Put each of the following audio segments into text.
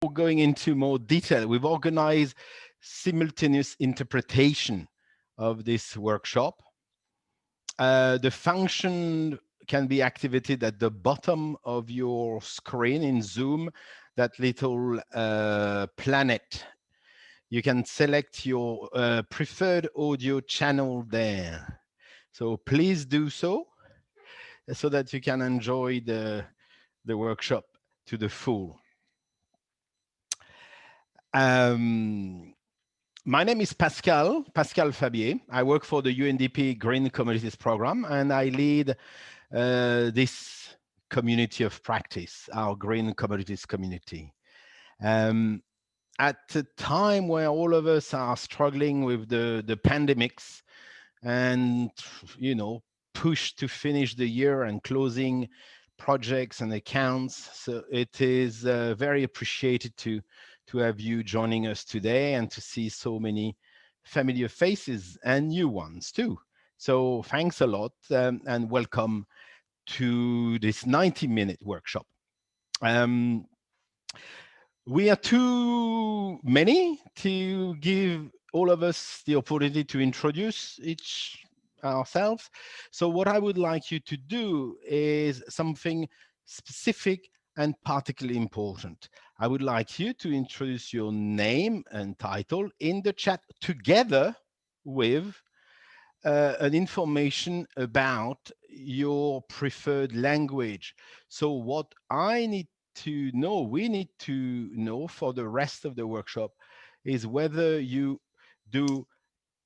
Going into more detail, we've organized simultaneous interpretation of this workshop. The function can be activated at the bottom of your screen in Zoom, that little planet. You can select your preferred audio channel there. So please do so that you can enjoy the workshop to the full. My name is Pascal Fabier. I work for the UNDP Green Commodities Program, and I lead this community of practice, our Green Commodities Community. At a time where all of us are struggling with the pandemics and, pushed to finish the year and closing projects and accounts, so it is very appreciated to have you joining us today and to see so many familiar faces and new ones too. So thanks a lot, and welcome to this 90-minute workshop. We are too many to give all of us the opportunity to introduce each ourselves. So what I would like you to do is something specific and particularly important. I would like you to introduce your name and title in the chat together with an information about your preferred language. So what I need to know, we need to know for the rest of the workshop, is whether you do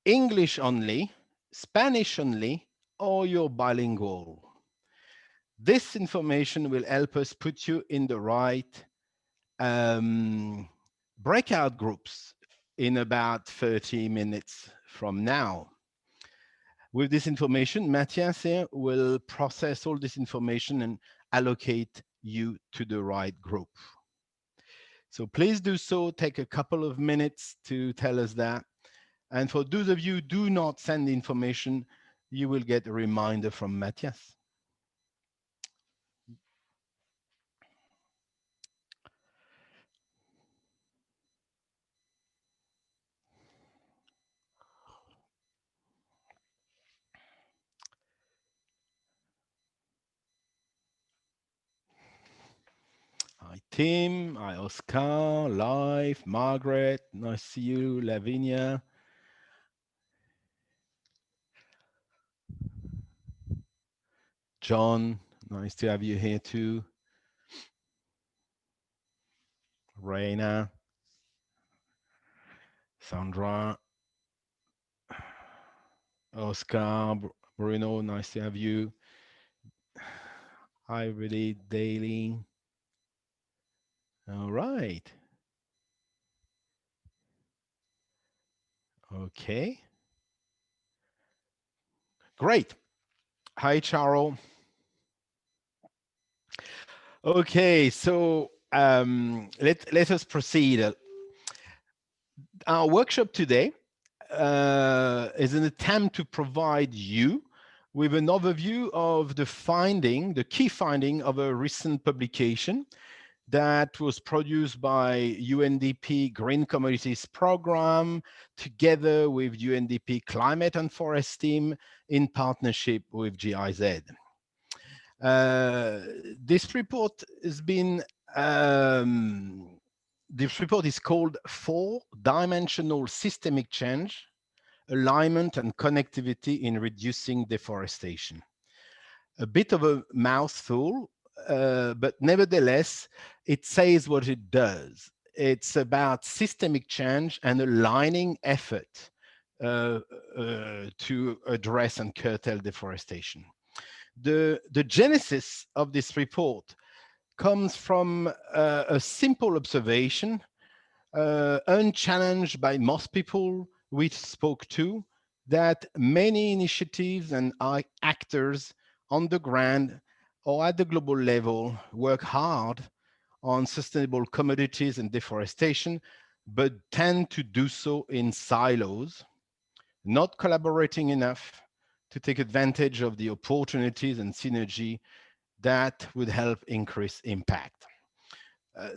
English only, Spanish only, or you're bilingual. This information will help us put you in the right breakout groups in about 30 minutes from now. With this information, Matthias here will process all this information and allocate you to the right group. So please do so. Take a couple of minutes to tell us that. And for those of you who do not send the information, you will get a reminder from Matthias. Hi, Tim. Hi, Oscar. Live. Margaret. Nice to see you. Lavinia. John. Nice to have you here too. Reina. Sandra. Oscar. Bruno. Nice to have you. Hi, really, Daily. All right. Okay. Great. Hi, Charo. Okay, so let us proceed. Our workshop today is an attempt to provide you with an overview of the key finding of a recent publication that was produced by UNDP Green Commodities Program together with UNDP Climate and Forest Team in partnership with GIZ. This report is called 4-Dimensional Systemic Change, Alignment and Connectivity in Reducing Deforestation. A bit of a mouthful, but nevertheless, it says what it does. It's about systemic change and aligning effort to address and curtail deforestation. The genesis of this report comes from a simple observation, unchallenged by most people we spoke to, that many initiatives and actors on the ground or at the global level work hard on sustainable commodities and deforestation, but tend to do so in silos, not collaborating enough to take advantage of the opportunities and synergy that would help increase impact.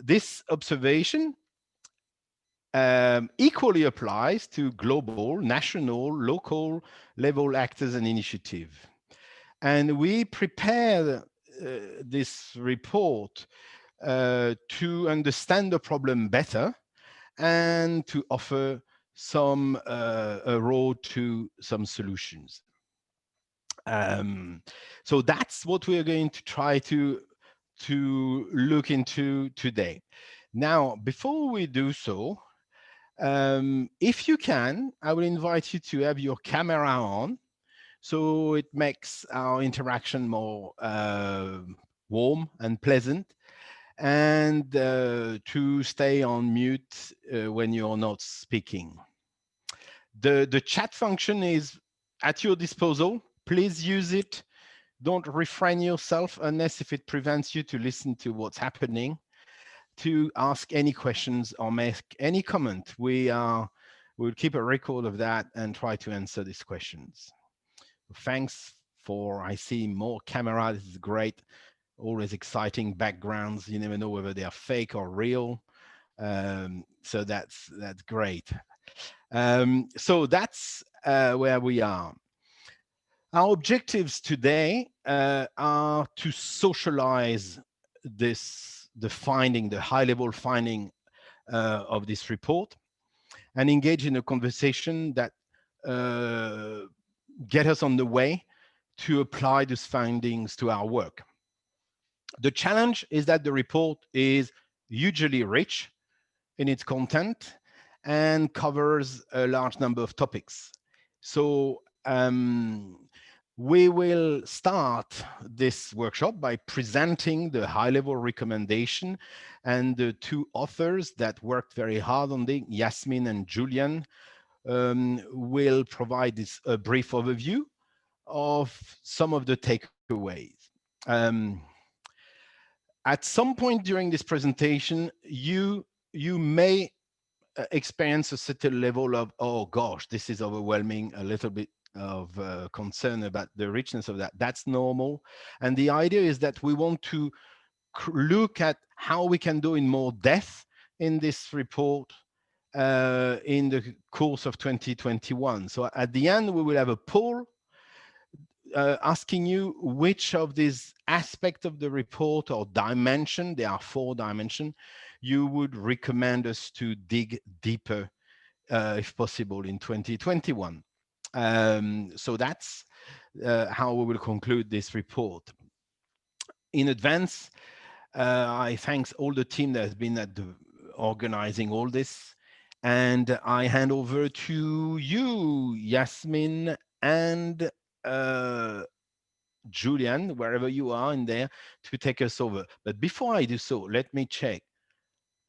This observation equally applies to global, national, local level actors and initiative. And we prepare this report to understand the problem better and to offer some a road to some solutions. So that's what we're going to try to look into today. Now, before we do so, if you can, I will invite you to have your camera on, so it makes our interaction more warm and pleasant, and to stay on mute when you're not speaking. The chat function is at your disposal. Please use it. Don't refrain yourself unless if it prevents you to listen to what's happening, to ask any questions or make any comment. We'll keep a record of that and try to answer these questions. Thanks for, I see more camera. This is great. Always exciting backgrounds. You never know whether they are fake or real. So that's great. So that's where we are. Our objectives today are to socialize the finding, the high-level finding of this report, and engage in a conversation that get us on the way to apply these findings to our work. The challenge is that the report is hugely rich in its content and covers a large number of topics. So we will start this workshop by presenting the high-level recommendation, and the two authors that worked very hard on it, Yasmin and Julian, will provide this a brief overview of some of the takeaways. At some point during this presentation, you may experience a certain level of, oh gosh, this is overwhelming, a little bit of concern about the richness of that. That's normal. And the idea is that we want to look at how we can do in more depth in this report in the course of 2021. So at the end, we will have a poll asking you which of these aspects of the report or dimension, there are 4 dimensions, you would recommend us to dig deeper, if possible, in 2021. So that's how we will conclude this report. In advance, I thank all the team that has been at organizing all this, and I hand over to you, Yasmin and Julian, wherever you are in there, to take us over. But before I do so, let me check.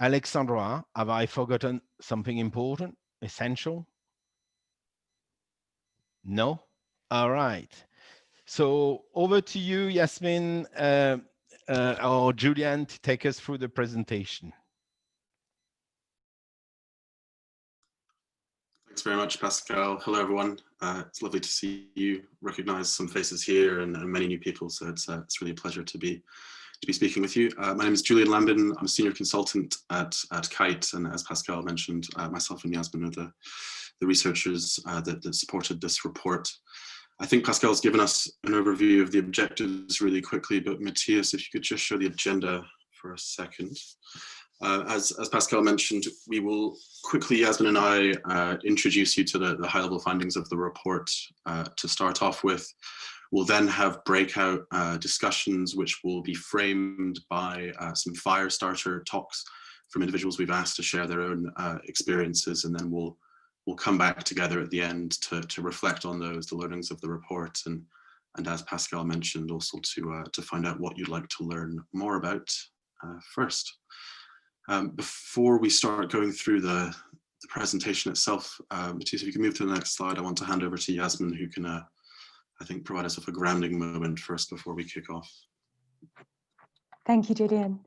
Alexandra, have I forgotten something important, essential? No? All right. So over to you, Yasmin or Julian, to take us through the presentation. Thanks very much, Pascal. Hello, everyone. It's lovely to see you, recognize some faces here and many new people. So it's really a pleasure to be speaking with you. My name is Julian Lambin. I'm a senior consultant at Kite. And as Pascal mentioned, myself and Yasmin are the researchers that supported this report. I think Pascal's given us an overview of the objectives really quickly, but Matthias, if you could just show the agenda for a second. As Pascal mentioned, we will quickly, Yasmin and I, introduce you to the high-level findings of the report to start off with. We'll then have breakout discussions, which will be framed by some fire starter talks from individuals we've asked to share their own experiences, and then we'll come back together at the end to reflect on those, the learnings of the report, and as Pascal mentioned, also to find out what you'd like to learn more about first. Before we start going through the presentation itself, Matthias, if you can move to the next slide, I want to hand over to Yasmin, who can, I think, provide us with a grounding moment first before we kick off. Thank you, Julian.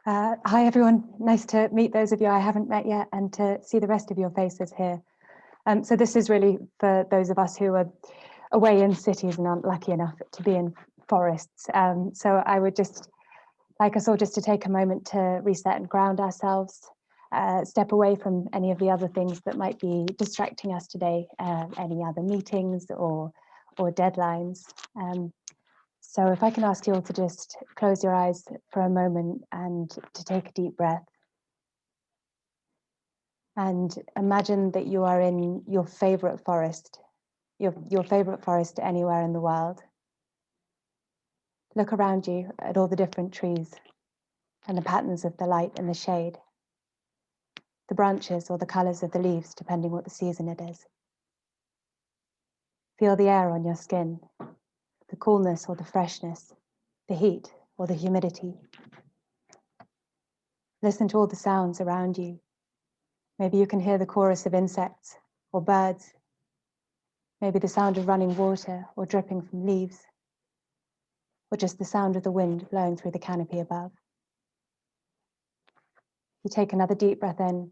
Hi, everyone. Nice to meet those of you I haven't met yet and to see the rest of your faces here. So this is really for those of us who are away in cities and aren't lucky enough to be in forests. So I would just like us all just to take a moment to reset and ground ourselves, step away from any of the other things that might be distracting us today, any other meetings or deadlines. So if I can ask you all to just close your eyes for a moment and to take a deep breath. And imagine that you are in your favorite forest, your favorite forest anywhere in the world. Look around you at all the different trees and the patterns of the light and the shade, the branches or the colors of the leaves, depending what the season it is. Feel the air on your skin, the coolness or the freshness, the heat or the humidity. Listen to all the sounds around you. Maybe you can hear the chorus of insects or birds, maybe the sound of running water or dripping from leaves, or just the sound of the wind blowing through the canopy above. You take another deep breath in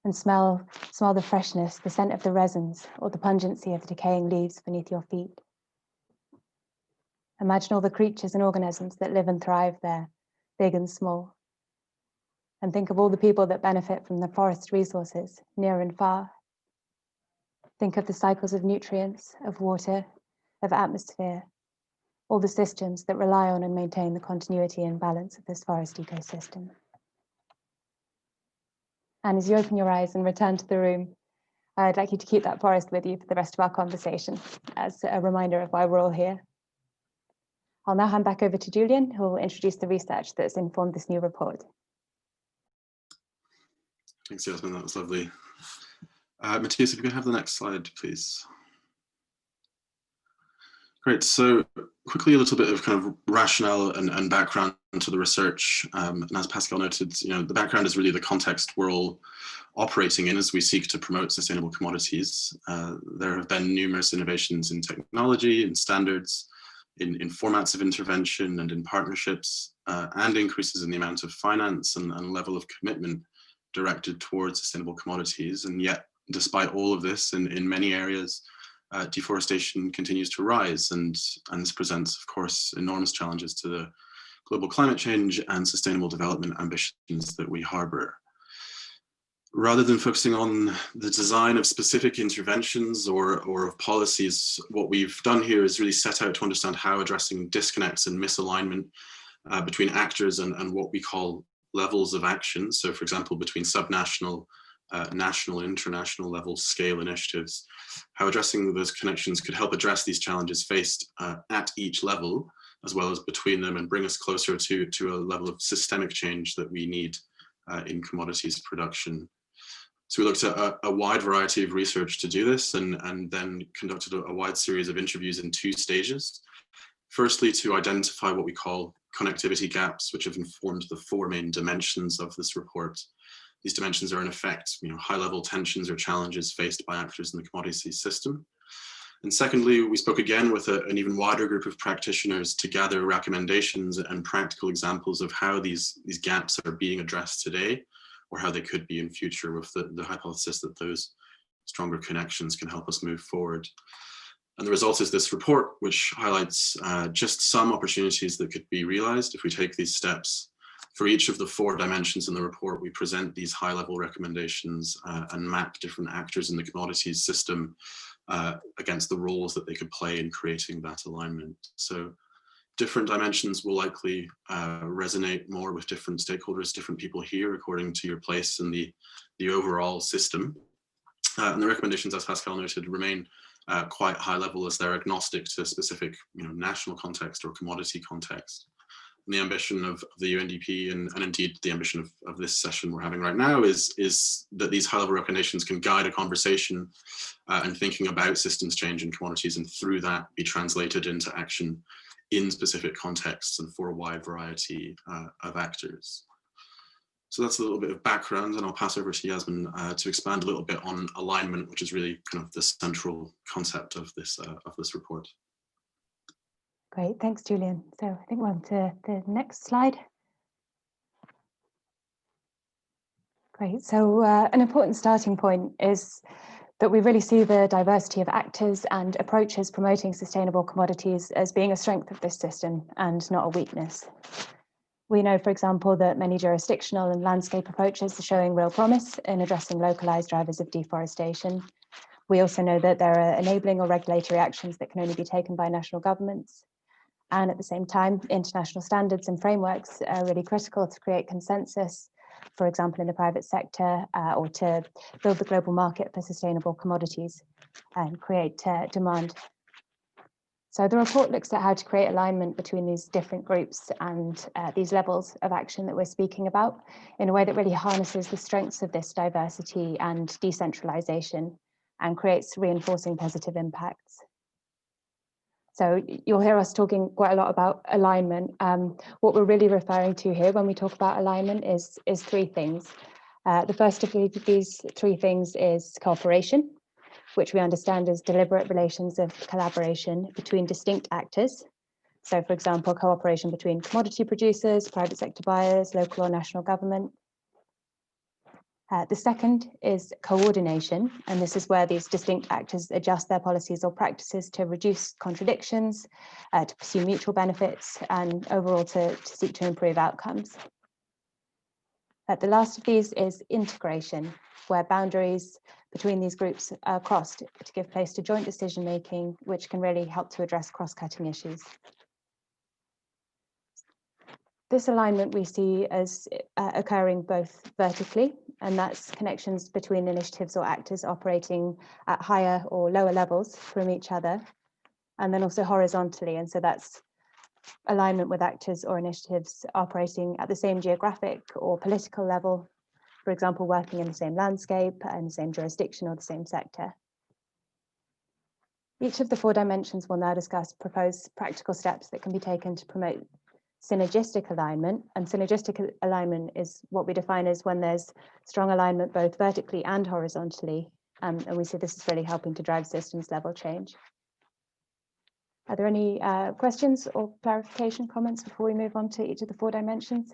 and smell the freshness, the scent of the resins or the pungency of the decaying leaves beneath your feet. Imagine all the creatures and organisms that live and thrive there, big and small. And think of all the people that benefit from the forest resources, near and far. Think of the cycles of nutrients, of water, of atmosphere, all the systems that rely on and maintain the continuity and balance of this forest ecosystem. And as you open your eyes and return to the room, I'd like you to keep that forest with you for the rest of our conversation as a reminder of why we're all here. I'll now hand back over to Julian, who will introduce the research that's informed this new report. Thanks, Yasmin, that was lovely. Matthias, if you could have the next slide, please. Great, so quickly a little bit of kind of rationale and background to the research. And as Pascal noted, the background is really the context we're all operating in as we seek to promote sustainable commodities. There have been numerous innovations in technology, in standards, in formats of intervention and in partnerships, and increases in the amount of finance and level of commitment directed towards sustainable commodities. And yet, despite all of this, in many areas, deforestation continues to rise, and this presents, of course, enormous challenges to the global climate change and sustainable development ambitions that we harbor. Rather than focusing on the design of specific interventions or of policies, what we've done here is really set out to understand how addressing disconnects and misalignment between actors and what we call levels of action. So, for example, between subnational, national, international level scale initiatives, how addressing those connections could help address these challenges faced at each level, as well as between them, and bring us closer to a level of systemic change that we need in commodities production. So we looked at a wide variety of research to do this, and then conducted a wide series of interviews in two stages. Firstly, to identify what we call connectivity gaps, which have informed the four main dimensions of this report. These dimensions are in effect, high-level tensions or challenges faced by actors in the commodities system. And secondly, we spoke again with an even wider group of practitioners to gather recommendations and practical examples of how these gaps are being addressed today, or how they could be in future, with the hypothesis that those stronger connections can help us move forward. And the result is this report, which highlights just some opportunities that could be realized if we take these steps. For each of the four dimensions in the report, we present these high-level recommendations and map different actors in the commodities system against the roles that they could play in creating that alignment. So different dimensions will likely resonate more with different stakeholders, different people here, according to your place in the overall system. And the recommendations, as Pascal noted, remain quite high level, as they're agnostic to specific national context or commodity context. And the ambition of the UNDP, and indeed the ambition of this session we're having right now, is that these high-level recommendations can guide a conversation and thinking about systems change in commodities, and through that be translated into action in specific contexts and for a wide variety of actors. So that's a little bit of background, and I'll pass over to Yasmin to expand a little bit on alignment, which is really kind of the central concept of this report. Great, thanks, Julian. So I think we're on to the next slide. Great, so an important starting point is that we really see the diversity of actors and approaches promoting sustainable commodities as being a strength of this system and not a weakness. We know, for example, that many jurisdictional and landscape approaches are showing real promise in addressing localized drivers of deforestation. We also know that there are enabling or regulatory actions that can only be taken by national governments. And at the same time, international standards and frameworks are really critical to create consensus, for example, in the private sector, or to build the global market for sustainable commodities and create demand. So the report looks at how to create alignment between these different groups and these levels of action that we're speaking about in a way that really harnesses the strengths of this diversity and decentralization and creates reinforcing positive impacts. So you'll hear us talking quite a lot about alignment. What we're really referring to here when we talk about alignment is three things. The first of these three things is cooperation, which we understand as deliberate relations of collaboration between distinct actors. So for example, cooperation between commodity producers, private sector buyers, local or national government. The second is coordination, and this is where these distinct actors adjust their policies or practices to reduce contradictions, to pursue mutual benefits, and overall to seek to improve outcomes. The last of these is integration, where boundaries between these groups are crossed to give place to joint decision-making, which can really help to address cross-cutting issues. This alignment we see as occurring both vertically, and that's connections between initiatives or actors operating at higher or lower levels from each other, and then also horizontally, and so that's alignment with actors or initiatives operating at the same geographic or political level, for example, working in the same landscape and the same jurisdiction or the same sector. Each of the four dimensions will now discuss proposed practical steps that can be taken to promote synergistic alignment, and synergistic alignment is what we define as when there's strong alignment both vertically and horizontally, and we see this is really helping to drive systems level change. Are there any questions or clarification comments before we move on to each of the four dimensions?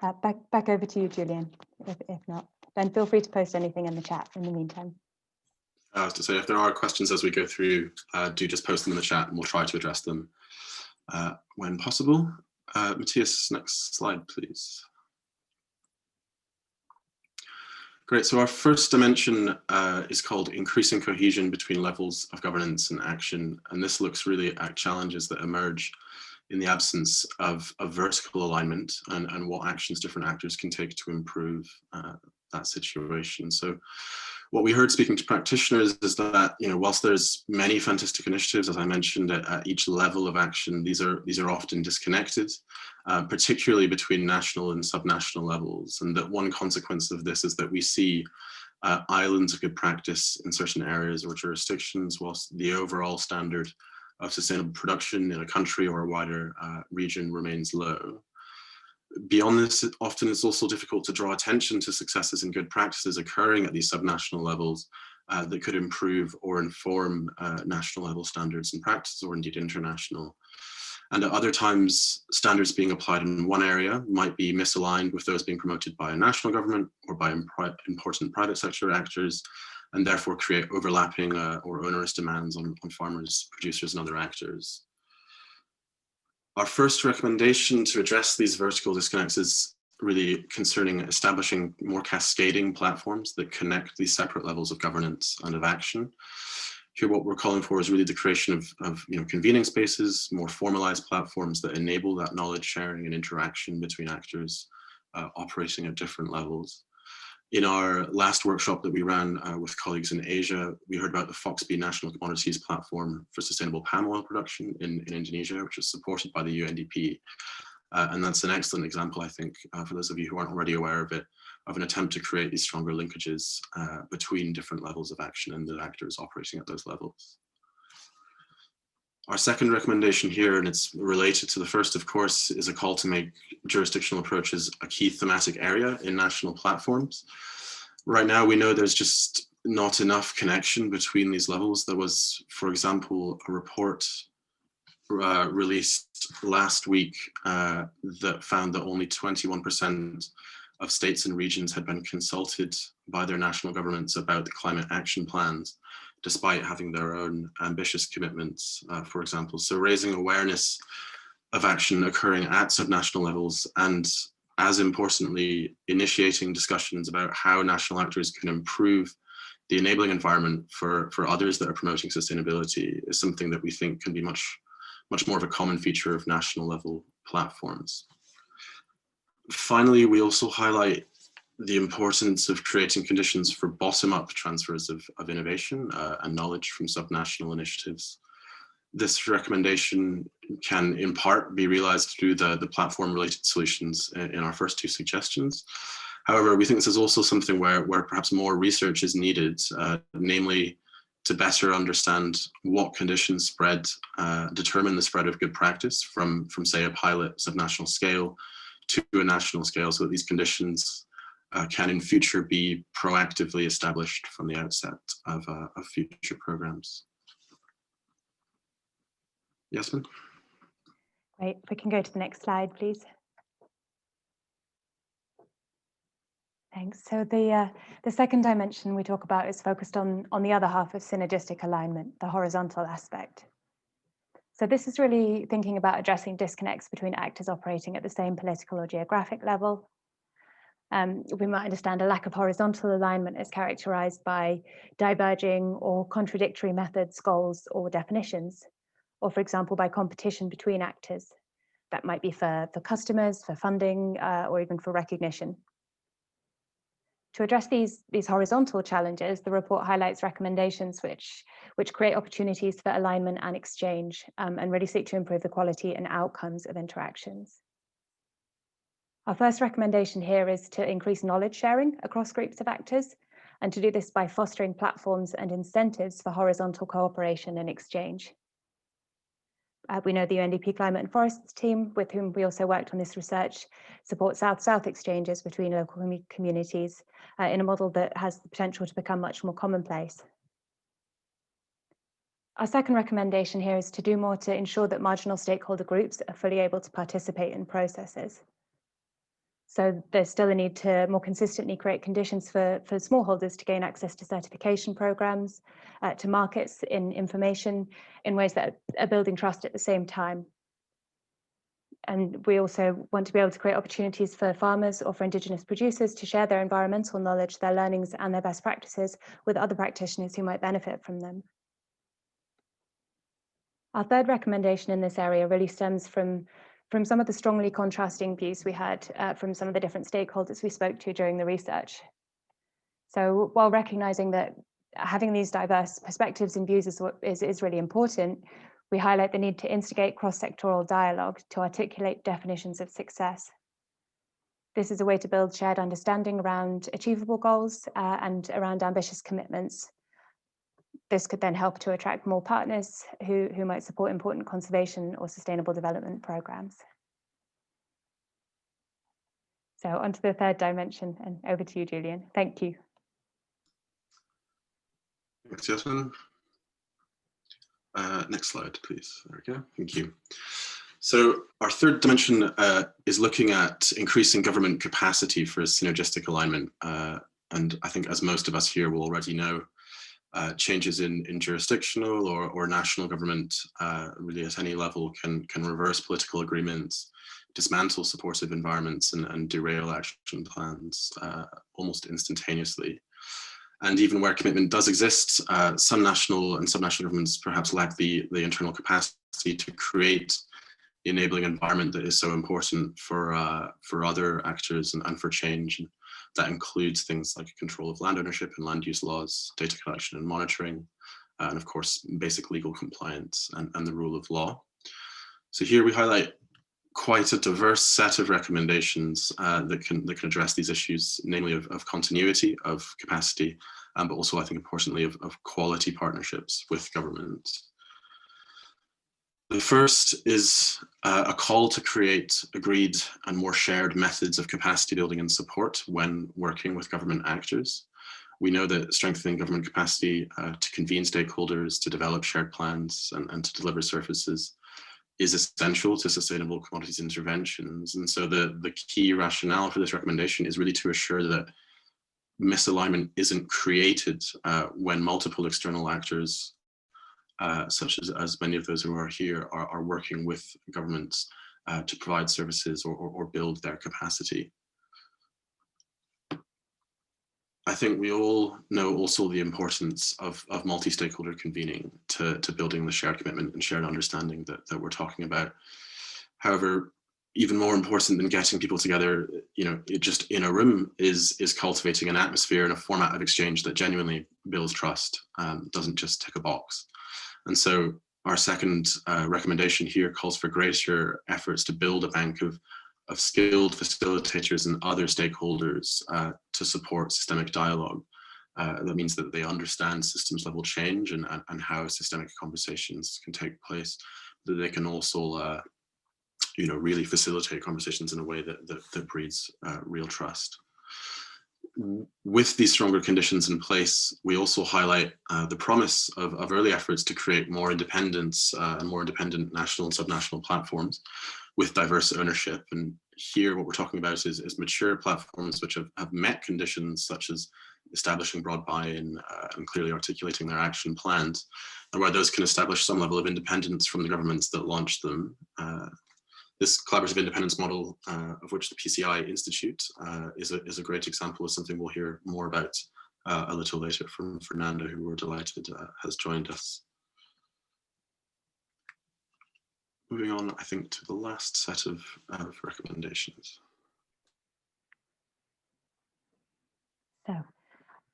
Back over to you, Julian, if not. Then feel free to post anything in the chat in the meantime. I was to say, if there are questions as we go through, do just post them in the chat and we'll try to address them when possible. Matthias, next slide, please. Great, so our first dimension is called increasing cohesion between levels of governance and action. And this looks really at challenges that emerge in the absence of vertical alignment and what actions different actors can take to improve that situation. So what we heard speaking to practitioners is that, whilst there's many fantastic initiatives, as I mentioned, at each level of action, these are often disconnected, particularly between national and subnational levels. And that one consequence of this is that we see islands of good practice in certain areas or jurisdictions, whilst the overall standard of sustainable production in a country or a wider region remains low. Beyond this, often it's also difficult to draw attention to successes and good practices occurring at these subnational levels that could improve or inform national level standards and practices, or indeed international. And at other times, standards being applied in one area might be misaligned with those being promoted by a national government or by important private sector actors, and therefore create overlapping or onerous demands on farmers, producers, and other actors. Our first recommendation to address these vertical disconnects is really concerning establishing more cascading platforms that connect these separate levels of governance and of action. Here, what we're calling for is really the creation of convening spaces, more formalized platforms that enable that knowledge sharing and interaction between actors operating at different levels. In our last workshop that we ran with colleagues in Asia, we heard about the Foxby National Commodities Platform for Sustainable Palm Oil Production in Indonesia, which is supported by the UNDP. And that's an excellent example, I think, for those of you who aren't already aware of it, of an attempt to create these stronger linkages between different levels of action and the actors operating at those levels. Our second recommendation here, and it's related to the first, of course, is a call to make jurisdictional approaches a key thematic area in national platforms. Right now, we know there's just not enough connection between these levels. There was, for example, a report released last week that found that only 21% of states and regions had been consulted by their national governments about the climate action plans despite having their own ambitious commitments, for example. So raising awareness of action occurring at subnational levels, and as importantly, initiating discussions about how national actors can improve the enabling environment for others that are promoting sustainability is something that we think can be much more of a common feature of national level platforms. Finally, we also highlight the importance of creating conditions for bottom-up transfers of innovation and knowledge from subnational initiatives. This recommendation can in part be realized through the platform-related solutions in our first two suggestions. However, we think this is also something where perhaps more research is needed, namely to better understand what conditions determine the spread of good practice from say a pilot subnational scale to a national scale, so that these conditions can in future be proactively established from the outset of future programs. Yasmin? Great, if we can go to the next slide, please. Thanks. So the second dimension we talk about is focused on the other half of synergistic alignment, the horizontal aspect. So this is really thinking about addressing disconnects between actors operating at the same political or geographic level. We might understand a lack of horizontal alignment is characterized by diverging or contradictory methods, goals, or definitions, or for example, by competition between actors. That might be for customers, for funding, or even for recognition. To address these horizontal challenges, the report highlights recommendations which create opportunities for alignment and exchange, and really seek to improve the quality and outcomes of interactions. Our first recommendation here is to increase knowledge sharing across groups of actors, and to do this by fostering platforms and incentives for horizontal cooperation and exchange. We know the UNDP Climate and Forests team, with whom we also worked on this research, supports South-South exchanges between local communities in a model that has the potential to become much more commonplace. Our second recommendation here is to do more to ensure that marginal stakeholder groups are fully able to participate in processes. So there's still a need to more consistently create conditions for smallholders to gain access to certification programs, to markets in information in ways that are building trust at the same time. And we also want to be able to create opportunities for farmers or for Indigenous producers to share their environmental knowledge, their learnings and their best practices with other practitioners who might benefit from them. Our third recommendation in this area really stems from some of the strongly contrasting views we had from some of the different stakeholders we spoke to during the research. So while recognizing that having these diverse perspectives and views is really important, we highlight the need to instigate cross-sectoral dialogue to articulate definitions of success. This is a way to build shared understanding around achievable goals and around ambitious commitments. This could then help to attract more partners who might support important conservation or sustainable development programs. So on to the third dimension, and over to you, Julian. Thank you. Thanks, Yasmin. Next slide, please. There we go. Thank you. So our third dimension is looking at increasing government capacity for synergistic alignment. And I think, as most of us here will already know, changes in jurisdictional or national government really at any level can reverse political agreements, dismantle supportive environments and derail action plans almost instantaneously. And even where commitment does exist, some national and subnational governments perhaps lack the internal capacity to create the enabling environment that is so important for other actors and for change. That includes things like control of land ownership and land use laws, data collection and monitoring, and of course, basic legal compliance and the rule of law. So here we highlight quite a diverse set of recommendations that can address these issues, namely of continuity, of capacity, but also, I think, importantly, of quality partnerships with governments. The first is a call to create agreed and more shared methods of capacity building and support when working with government actors. We know that strengthening government capacity to convene stakeholders, to develop shared plans and to deliver services is essential to sustainable commodities interventions. And so the key rationale for this recommendation is really to assure that misalignment isn't created when multiple external actors, such as many of those who are here, are working with governments to provide services or build their capacity. I think we all know also the importance of multi-stakeholder convening to building the shared commitment and shared understanding that we're talking about. However, even more important than getting people together, just in a room is cultivating an atmosphere and a format of exchange that genuinely builds trust, doesn't just tick a box. And so our second recommendation here calls for greater efforts to build a bank of skilled facilitators and other stakeholders to support systemic dialogue. That means that they understand systems level change and how systemic conversations can take place, that they can also really facilitate conversations in a way that breeds real trust. With these stronger conditions in place, we also highlight the promise of early efforts to create more independence and more independent national and subnational platforms with diverse ownership. And here what we're talking about is mature platforms which have met conditions such as establishing broad buy-in and clearly articulating their action plans, and where those can establish some level of independence from the governments that launched them. This collaborative independence model, of which the PCI Institute is a great example of something we'll hear more about a little later from Fernando, who we're delighted has joined us. Moving on, I think, to the last set of recommendations.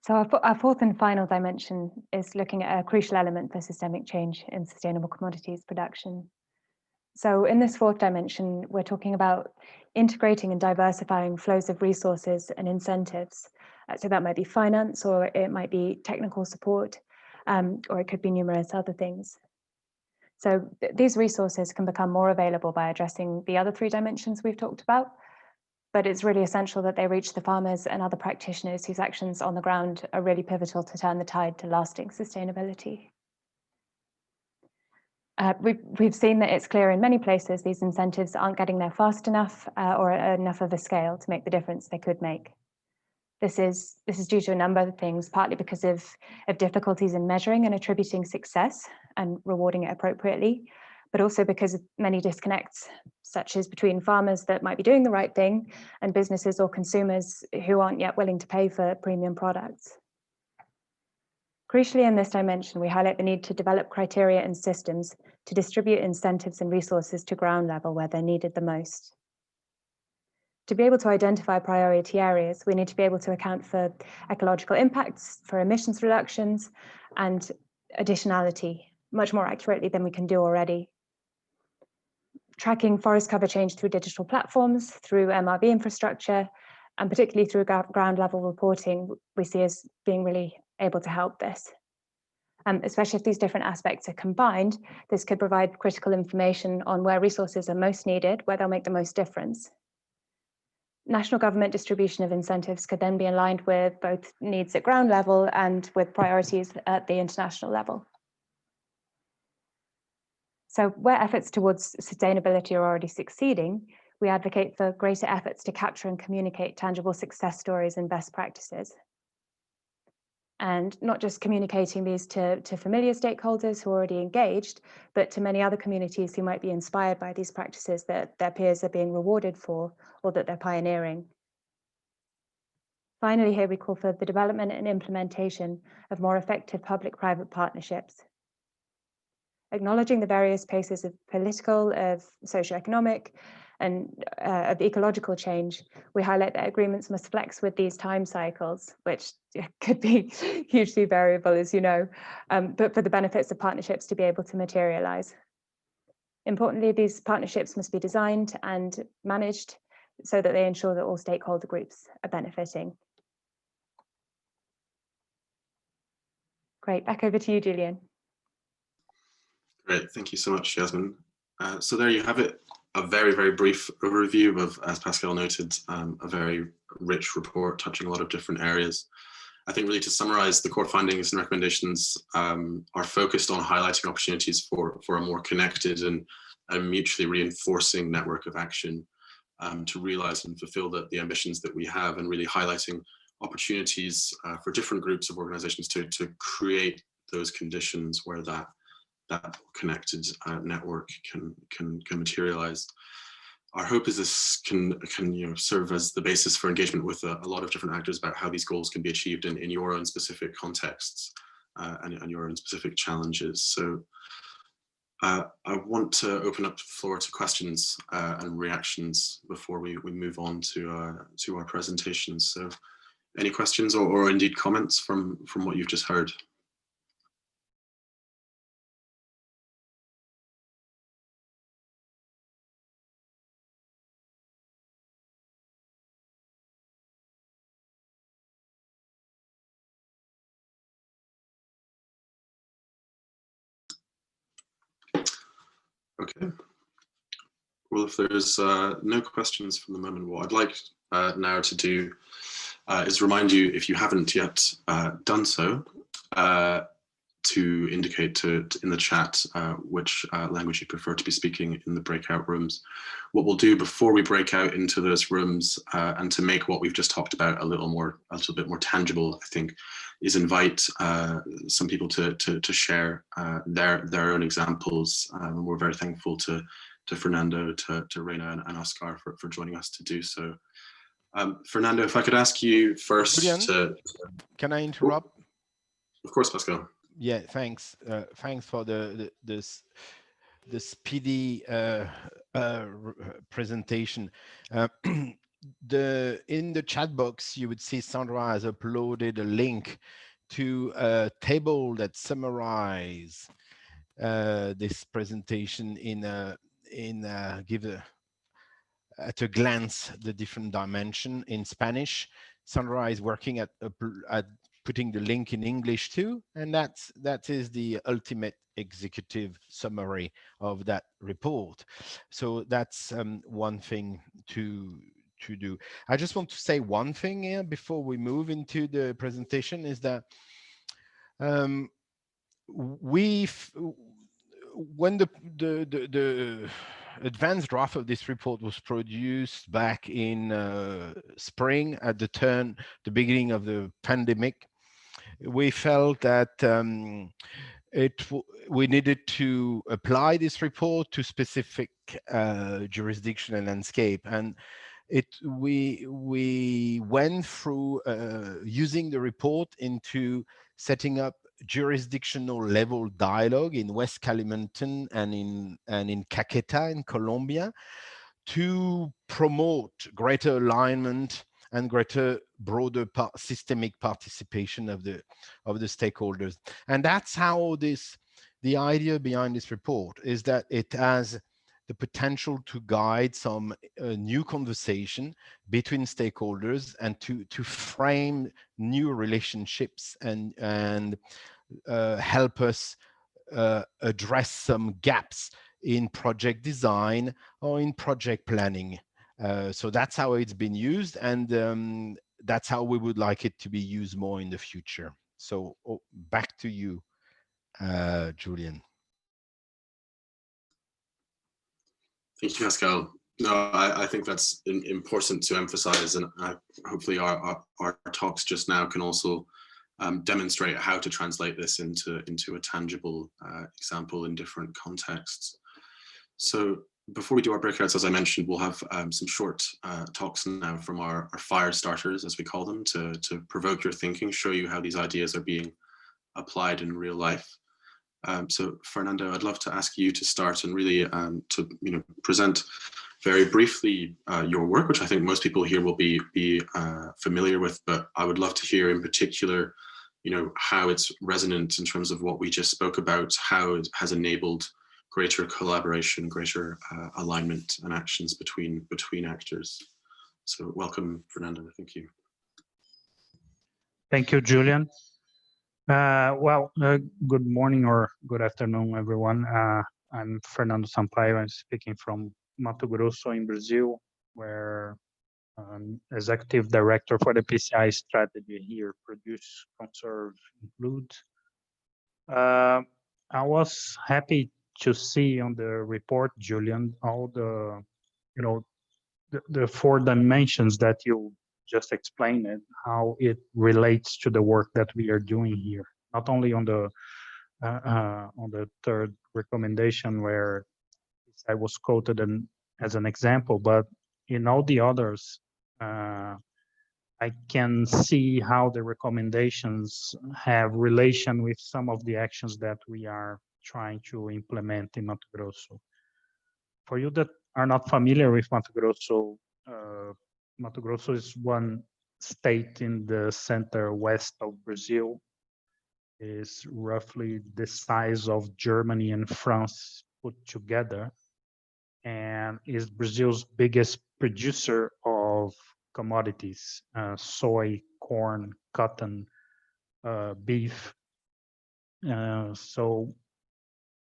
So our fourth and final dimension is looking at a crucial element for systemic change in sustainable commodities production. So in this fourth dimension, we're talking about integrating and diversifying flows of resources and incentives. So that might be finance, or it might be technical support, or it could be numerous other things. So these resources can become more available by addressing the other three dimensions we've talked about, but it's really essential that they reach the farmers and other practitioners whose actions on the ground are really pivotal to turn the tide to lasting sustainability. We've seen that it's clear in many places these incentives aren't getting there fast enough or at enough of a scale to make the difference they could make. This is due to a number of things, partly because of difficulties in measuring and attributing success and rewarding it appropriately, but also because of many disconnects, such as between farmers that might be doing the right thing and businesses or consumers who aren't yet willing to pay for premium products. Crucially, in this dimension, we highlight the need to develop criteria and systems to distribute incentives and resources to ground level where they're needed the most. To be able to identify priority areas, we need to be able to account for ecological impacts, for emissions reductions, and additionality much more accurately than we can do already. Tracking forest cover change through digital platforms, through MRV infrastructure, and particularly through ground level reporting, we see as being really able to help this. Especially if these different aspects are combined, this could provide critical information on where resources are most needed, where they'll make the most difference. National government distribution of incentives could then be aligned with both needs at ground level and with priorities at the international level. So where efforts towards sustainability are already succeeding, we advocate for greater efforts to capture and communicate tangible success stories and best practices. And not just communicating these to familiar stakeholders who are already engaged, but to many other communities who might be inspired by these practices that their peers are being rewarded for or that they're pioneering. Finally, here we call for the development and implementation of more effective public-private partnerships. Acknowledging the various paces of political, of socioeconomic, and of ecological change, we highlight that agreements must flex with these time cycles, which could be hugely variable, as you know, but for the benefits of partnerships to be able to materialize. Importantly, these partnerships must be designed and managed so that they ensure that all stakeholder groups are benefiting. Great, back over to you, Julian. Great, thank you so much, Yasmin. So there you have it, a very, very brief overview of, as Pascal noted, a very rich report touching a lot of different areas. I think really to summarize, the core findings and recommendations are focused on highlighting opportunities for a more connected and mutually reinforcing network of action to realize and fulfill the ambitions that we have, and really highlighting opportunities for different groups of organizations to create those conditions where that connected network can materialize. Our hope is this can serve as the basis for engagement with a lot of different actors about how these goals can be achieved in your own specific contexts and your own specific challenges. So I want to open up the floor to questions and reactions before we move on to our presentations. So any questions or indeed comments from what you've just heard? Okay. Well, if there's no questions for the moment, what I'd like now to do is remind you, if you haven't yet done so, to indicate in the chat which language you prefer to be speaking in the breakout rooms. What we'll do before we break out into those rooms and to make what we've just talked about a little bit more tangible, I think, is invite some people to share their own examples. And we're very thankful to Fernando, to Reina and Oscar for joining us to do so. Fernando, if I could ask you first Julian, can I interrupt? Of course, Pascal. Yeah, thanks. Thanks for the speedy presentation. In the chat box, you would see Sandra has uploaded a link to a table that summarizes this presentation at a glance the different dimension in Spanish. Sandra is working at putting the link in English too, and that is the ultimate executive summary of that report. So that's one thing to do. I just want to say one thing here before we move into the presentation, is that when the advanced draft of this report was produced back in spring at the beginning of the pandemic, we felt that we needed to apply this report to specific jurisdiction and landscape, and we went through using the report into setting up jurisdictional level dialogue in West Kalimantan and in Caqueta in Colombia to promote greater alignment and greater broader systemic participation of the stakeholders. And that's how the idea behind this report is that it has the potential to guide some new conversation between stakeholders and to frame new relationships and help us address some gaps in project design or in project planning. So that's how it's been used, and that's how we would like it to be used more in the future. So back to you, Julian. Thank you, Pascal. No, I think that's important to emphasize, and hopefully our talks just now can also demonstrate how to translate this into a tangible example in different contexts. So before we do our breakouts, as I mentioned, we'll have some short talks now from our fire starters, as we call them, to provoke your thinking, show you how these ideas are being applied in real life. So Fernando, I'd love to ask you to start and really to present very briefly your work, which I think most people here will be familiar with, but I would love to hear in particular, how it's resonant in terms of what we just spoke about, how it has enabled greater collaboration, greater alignment and actions between actors. So welcome, Fernando. Thank you. Thank you, Julian. Good morning or good afternoon, everyone. I'm Fernando Sampaio. I'm speaking from Mato Grosso in Brazil, where I'm executive director for the PCI strategy here, produce, conserve, include. I was happy to see on the report, Julian, all the, the 4 dimensions that you just explained it, how it relates to the work that we are doing here. Not only on the third recommendation where I was quoted as an example, but in all the others, I can see how the recommendations have relation with some of the actions that we are trying to implement in Mato Grosso. For you that are not familiar with Mato Grosso is one state in the center west of Brazil. Is roughly the size of Germany and France put together, and is Brazil's biggest producer of commodities, soy, corn, cotton, beef. So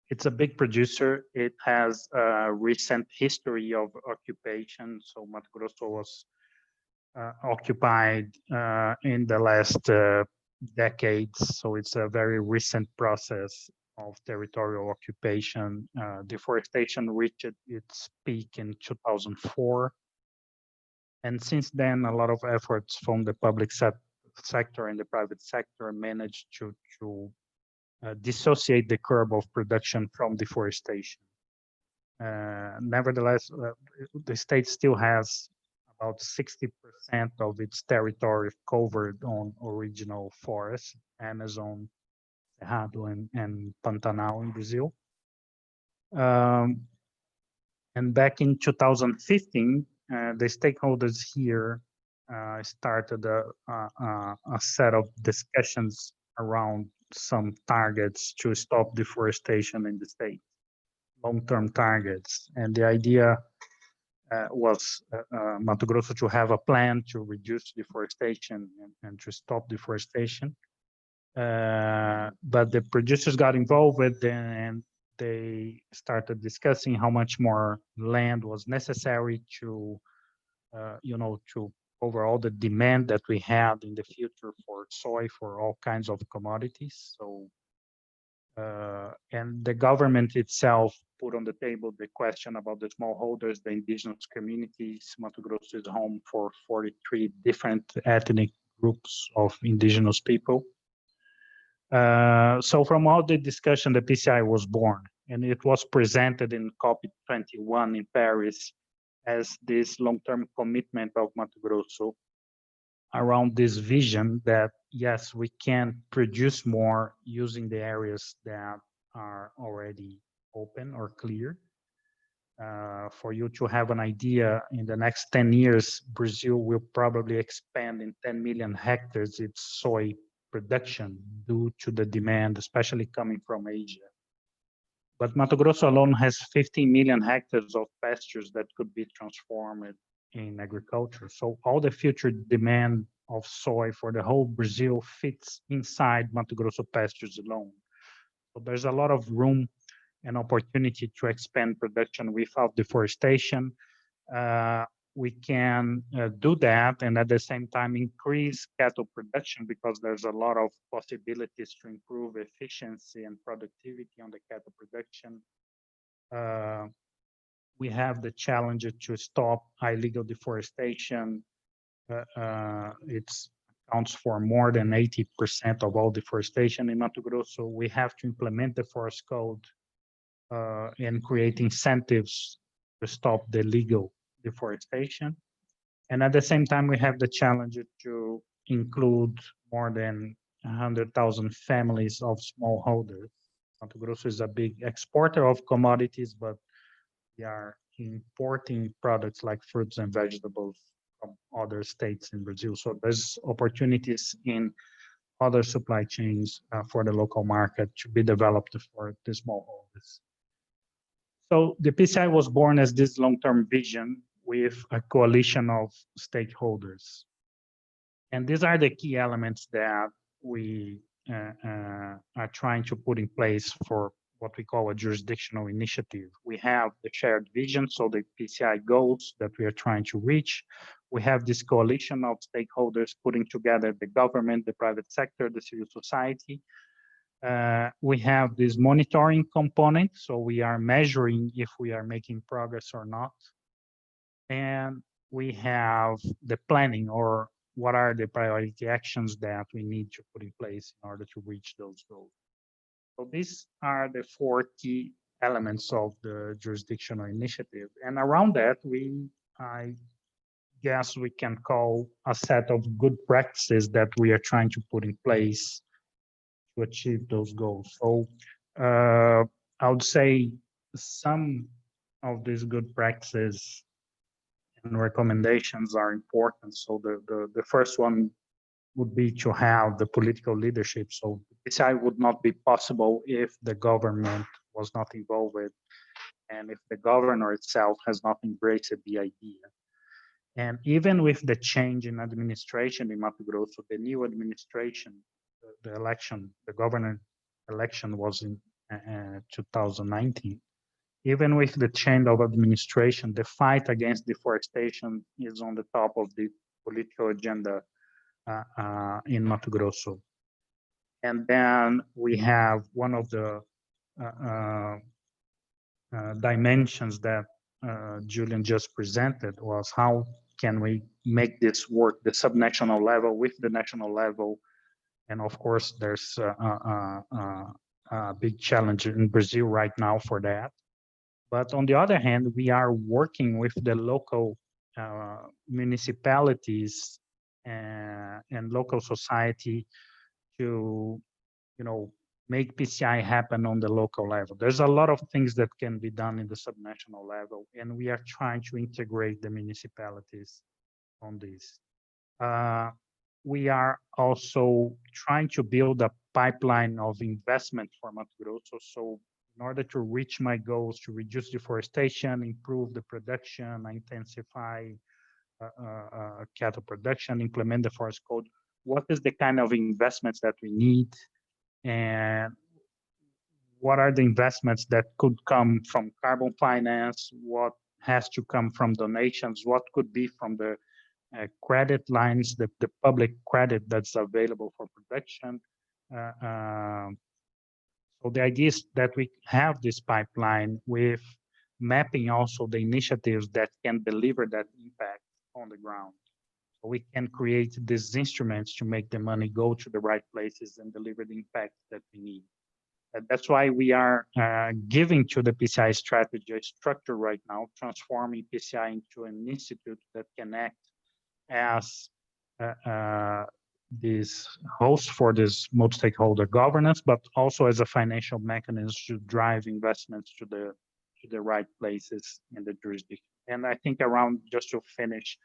it's a big producer. It has a recent history of occupation. So Mato Grosso was occupied in the last decades. So it's a very recent process of territorial occupation. Deforestation reached its peak in 2004. And since then, a lot of efforts from the public sector and the private sector managed to dissociate the curve of production from deforestation. Nevertheless, the state still has about 60% of its territory covered on original forests, Amazon, Cerrado, and Pantanal in Brazil. And back in 2015, the stakeholders here started a set of discussions around some targets to stop deforestation in the state, long-term targets. And the idea was Mato Grosso to have a plan to reduce deforestation and to stop deforestation. But the producers got involved with it, and they started discussing how much more land was necessary to, to cover all the demand that we had in the future for soy, for all kinds of commodities. So, and the government itself put on the table the question about the smallholders, the indigenous communities. Mato Grosso is home for 43 different ethnic groups of indigenous people. So from all the discussion, the PCI was born, and it was presented in COP21 in Paris as this long-term commitment of Mato Grosso around this vision that, yes, we can produce more using the areas that are already open or clear. For you to have an idea, in the next 10 years, Brazil will probably expand in 10 million hectares its soy production due to the demand, especially coming from Asia. But Mato Grosso alone has 15 million hectares of pastures that could be transformed in agriculture. So all the future demand of soy for the whole Brazil fits inside Mato Grosso pastures alone. So there's a lot of room and opportunity to expand production without deforestation. We can do that and at the same time increase cattle production, because there's a lot of possibilities to improve efficiency and productivity on the cattle production. We have the challenge to stop illegal deforestation. It accounts for more than 80% of all deforestation in Mato Grosso. We have to implement the forest code and create incentives to stop the illegal deforestation. And at the same time, we have the challenge to include more than 100,000 families of smallholders. Mato Grosso is a big exporter of commodities, but we are importing products like fruits and vegetables from other states in Brazil. So there's opportunities in other supply chains for the local market to be developed for the smallholders. So the PCI was born as this long-term vision with a coalition of stakeholders. And these are the key elements that we are trying to put in place for what we call a jurisdictional initiative. We have the shared vision, so the PCI goals that we are trying to reach. We have this coalition of stakeholders putting together the government, the private sector, the civil society. We have this monitoring component, so we are measuring if we are making progress or not. And we have the planning, or what are the priority actions that we need to put in place in order to reach those goals. So these are the 4 key elements of the jurisdictional initiative. And around that, I guess we can call a set of good practices that we are trying to put in place to achieve those goals. So I would say some of these good practices and recommendations are important. So the first one would be to have the political leadership. So PCI would not be possible if the government was not involved with, and if the governor itself has not embraced the idea. And even with the change in administration in Mato Grosso, the new administration, the election, the governor election was in 2019. Even with the change of administration, the fight against deforestation is on the top of the political agenda in Mato Grosso. And then we have one of the dimensions that Julian just presented was how can we make this work, the subnational level with the national level. And of course, there's a big challenge in Brazil right now for that. But on the other hand, we are working with the local municipalities and local society to, make PCI happen on the local level. There's a lot of things that can be done in the subnational level, and we are trying to integrate the municipalities on this. We are also trying to build a pipeline of investment for Mato Grosso. So in order to reach my goals to reduce deforestation, improve the production, intensify cattle production, implement the forest code, what is the kind of investments that we need? And what are the investments that could come from carbon finance? What has to come from donations? What could be from the credit lines, the public credit that's available for production? So the idea is that we have this pipeline with mapping also the initiatives that can deliver that impact on the ground. So we can create these instruments to make the money go to the right places and deliver the impact that we need. And that's why we are giving to the PCI strategy a structure right now, transforming PCI into an institute that can act as this host for this multi-stakeholder governance, but also as a financial mechanism to drive investments to the right places in the jurisdiction. And I think around, just to finish,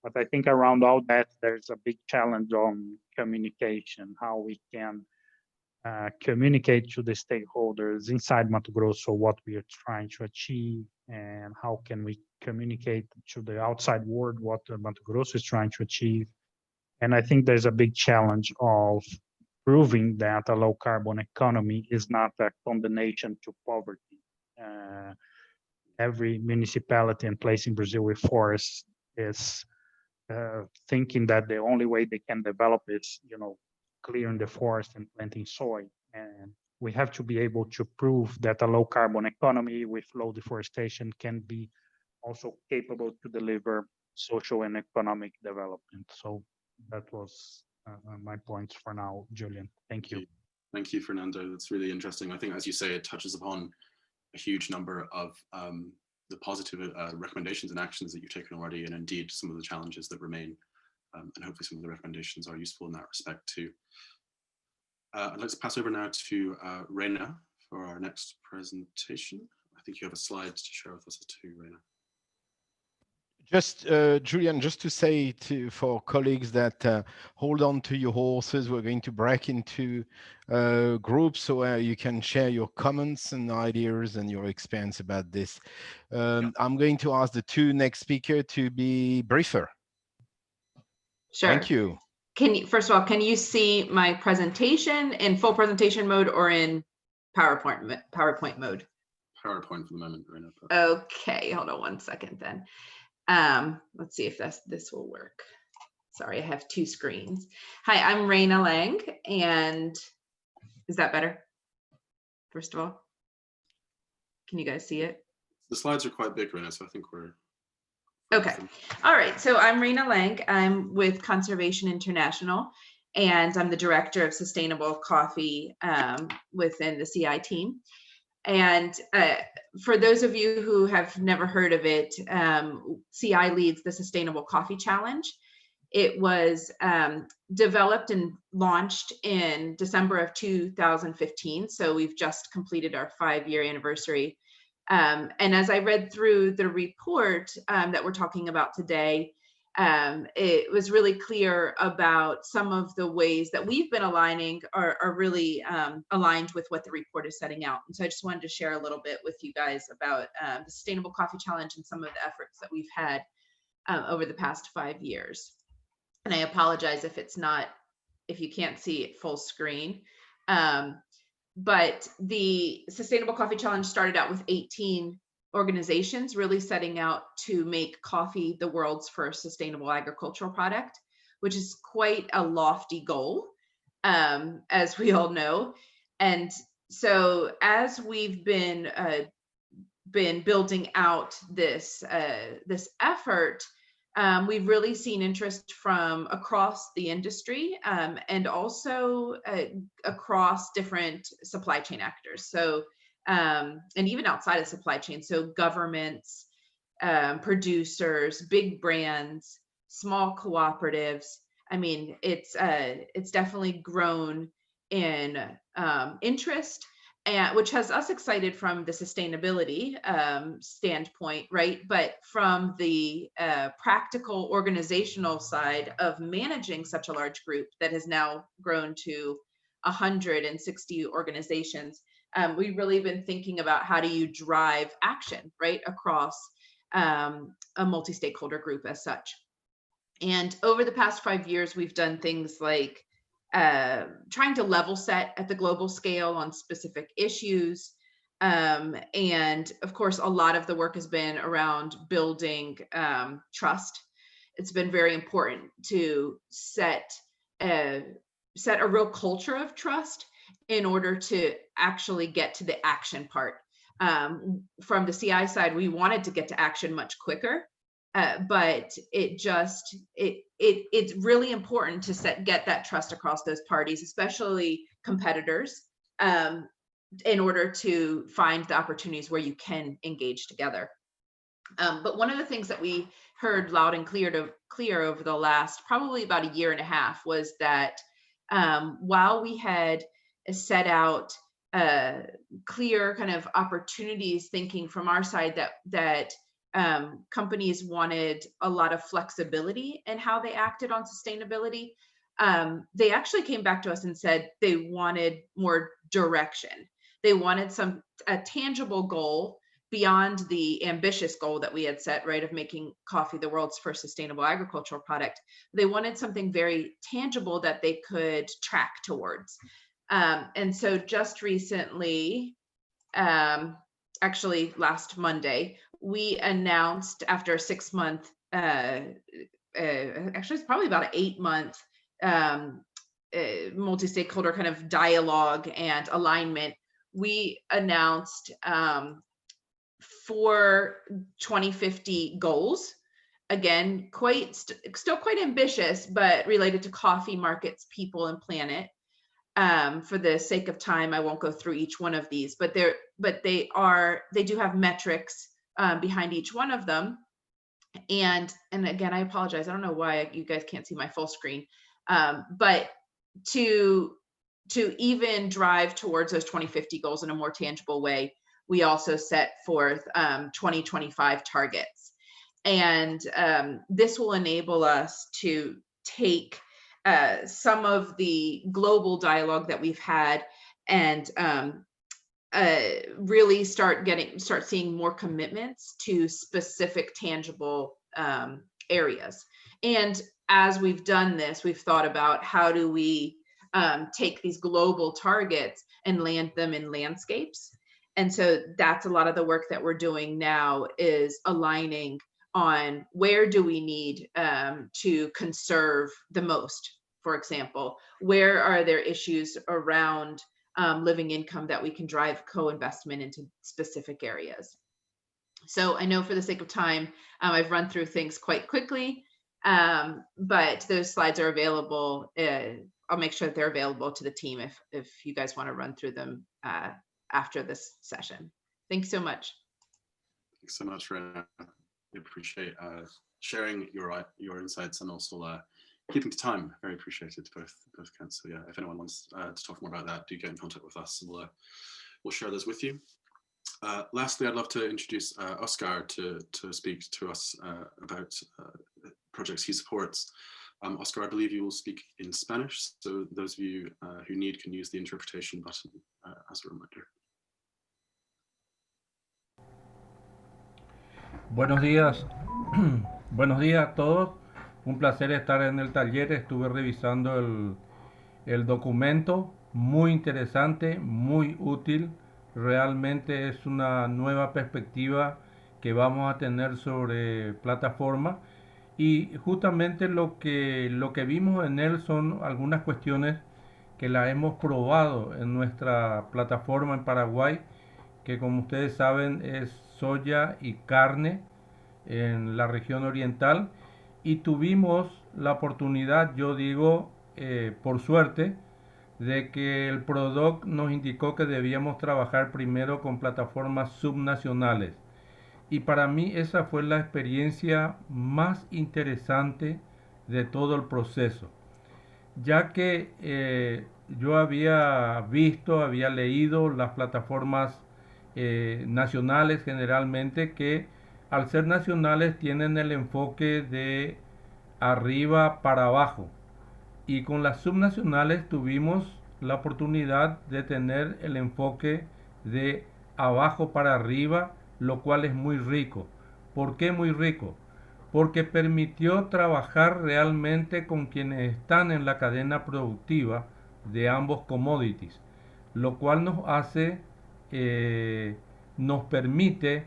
but I think around all that, there's a big challenge on communication, how we can communicate to the stakeholders inside Mato Grosso what we are trying to achieve, and how can we communicate to the outside world what Mato Grosso is trying to achieve. And I think there's a big challenge of proving that a low carbon economy is not a combination to poverty. Every municipality and place in Brazil with forests is thinking that the only way they can develop is, clearing the forest and planting soy. And we have to be able to prove that a low carbon economy with low deforestation can be also capable to deliver social and economic development. So that was my points for now, Julian. Thank you. Thank you, Fernando. That's really interesting. I think, as you say, it touches upon a huge number of the positive recommendations and actions that you've taken already, and indeed some of the challenges that remain. And hopefully some of the recommendations are useful in that respect too. Let's pass over now to Reina for our next presentation. I think you have a slide to share with us too, Reina. Just, Julian, just to say for colleagues that hold on to your horses, we're going to break into groups so you can share your comments and ideas and your experience about this. I'm going to ask the two next speakers to be briefer. Sure. Thank you. First of all, can you see my presentation in full presentation mode or in PowerPoint mode? PowerPoint for the moment, Reina. Okay, hold on one second then. Let's see if this will work. Sorry, I have two screens. Hi, I'm Reina Lang, and is that better? First of all, can you guys see it? The slides are quite big, Reina, so I think we're Okay. All right. So I'm Raina Lang. I'm with Conservation International, and I'm the Director of Sustainable Coffee within the CI team. And for those of you who have never heard of it, CI leads the Sustainable Coffee Challenge. It was developed and launched in December of 2015. So we've just completed our 5-year anniversary. And as I read through the report that we're talking about today, it was really clear about some of the ways that we've been aligning are really aligned with what the report is setting out. And so I just wanted to share a little bit with you guys about the Sustainable Coffee Challenge and some of the efforts that we've had over the past 5 years. And I apologize if you can't see it full screen. But the Sustainable Coffee Challenge started out with 18 organizations really setting out to make coffee the world's first sustainable agricultural product, which is quite a lofty goal, as we all know. And so as we've been building out this effort, we've really seen interest from across the industry and also across different supply chain actors. So, and even outside of supply chain, so governments, producers, big brands, small cooperatives. I mean, it's definitely grown in interest, and which has us excited from the sustainability standpoint, right? But from the practical organizational side of managing such a large group that has now grown to 160 organizations, we've really been thinking about how do you drive action, right, across a multi-stakeholder group as such. And over the past 5 years, we've done things like trying to level set at the global scale on specific issues. And of course, a lot of the work has been around building trust. It's been very important to set a real culture of trust in order to actually get to the action part. From the CI side, we wanted to get to action much quicker. But it's really important to get that trust across those parties, especially competitors, in order to find the opportunities where you can engage together. But one of the things that we heard loud and clear over the last probably about a year and a half was that while we had set out clear kind of opportunities thinking from our side that companies wanted a lot of flexibility in how they acted on sustainability, they actually came back to us and said they wanted more direction. They wanted a tangible goal beyond the ambitious goal that we had set, right, of making coffee the world's first sustainable agricultural product. They wanted something very tangible that they could track towards. And so just recently, actually last Monday, we announced after a 6-month, actually it's probably about an 8-month multi-stakeholder kind of dialogue and alignment, we announced 4 2050 goals. Again, still quite ambitious, but related to coffee, markets, people, and planet. For the sake of time, I won't go through each one of these, but they do have metrics behind each one of them. And again, I apologize. I don't know why you guys can't see my full screen. But to even drive towards those 2050 goals in a more tangible way, we also set forth 2025 targets. And this will enable us to take some of the global dialogue that we've had and really start seeing more commitments to specific tangible areas. And as we've done this, we've thought about how do we take these global targets and land them in landscapes. And so that's a lot of the work that we're doing now, is aligning on where do we need to conserve the most. For example, where are there issues around living income that we can drive co-investment into specific areas? So I know for the sake of time, I've run through things quite quickly, but those slides are available. I'll make sure that they're available to the team if you guys want to run through them after this session. Thanks so much. Thanks so much, Rena. We appreciate sharing your insights and also keeping to time. Very appreciated both counts. So yeah, if anyone wants to talk more about that, do get in contact with us, and we'll share those with you. Lastly, I'd love to introduce Oscar to speak to us about projects he supports. Oscar, I believe you will speak in Spanish, so those of you who need can use the interpretation button as a reminder. Buenos días, buenos días a todos. Un placer estar en el taller. Estuve revisando el documento, muy interesante, muy útil. Realmente es una nueva perspectiva que vamos a tener sobre plataforma, y justamente lo que vimos en él son algunas cuestiones que las hemos probado en nuestra plataforma en Paraguay, que como ustedes saben es soya y carne en la región oriental, y tuvimos la oportunidad, yo digo por suerte, de que el PRODOC nos indicó que debíamos trabajar primero con plataformas subnacionales, y para mí esa fue la experiencia más interesante de todo el proceso, ya que yo había visto, había leído las plataformas nacionales generalmente, que al ser nacionales tienen el enfoque de arriba para abajo, y con las subnacionales tuvimos la oportunidad de tener el enfoque de abajo para arriba, lo cual es muy rico. ¿Por qué muy rico? Porque permitió trabajar realmente con quienes están en la cadena productiva de ambos commodities, lo cual nos hace, nos permite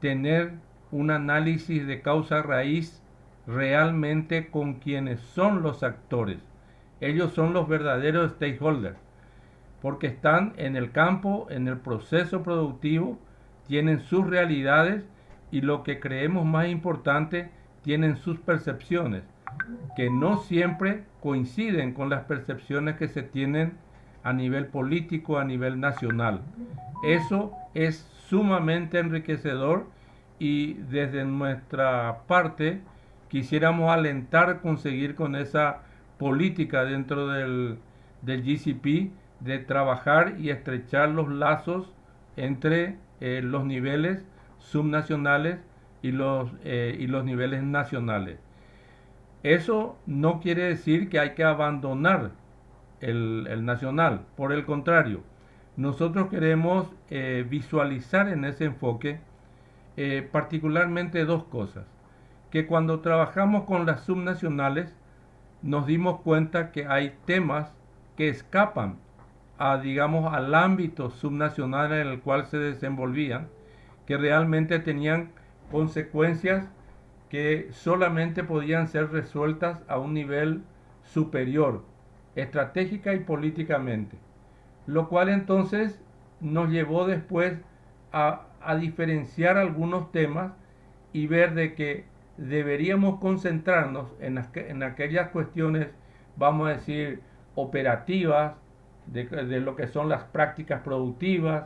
tener un análisis de causa raíz realmente con quienes son los actores. Ellos son los verdaderos stakeholders, porque están en el campo, en el proceso productivo, tienen sus realidades, y lo que creemos más importante, tienen sus percepciones, que no siempre coinciden con las percepciones que se tienen a nivel político, a nivel nacional. Eso es sumamente enriquecedor, y desde nuestra parte quisiéramos alentar conseguir con esa política dentro del GCP de trabajar y estrechar los lazos entre los niveles subnacionales y los niveles nacionales. Eso no quiere decir que hay que abandonar el nacional, por el contrario, nosotros queremos visualizar en ese enfoque particularmente dos cosas: que cuando trabajamos con las subnacionales nos dimos cuenta que hay temas que escapan a, digamos, al ámbito subnacional en el cual se desenvolvían, que realmente tenían consecuencias que solamente podían ser resueltas a un nivel superior, estratégica y políticamente, lo cual entonces nos llevó después a diferenciar algunos temas y ver de que deberíamos concentrarnos en aquellas cuestiones, vamos a decir, operativas, de lo que son las prácticas productivas,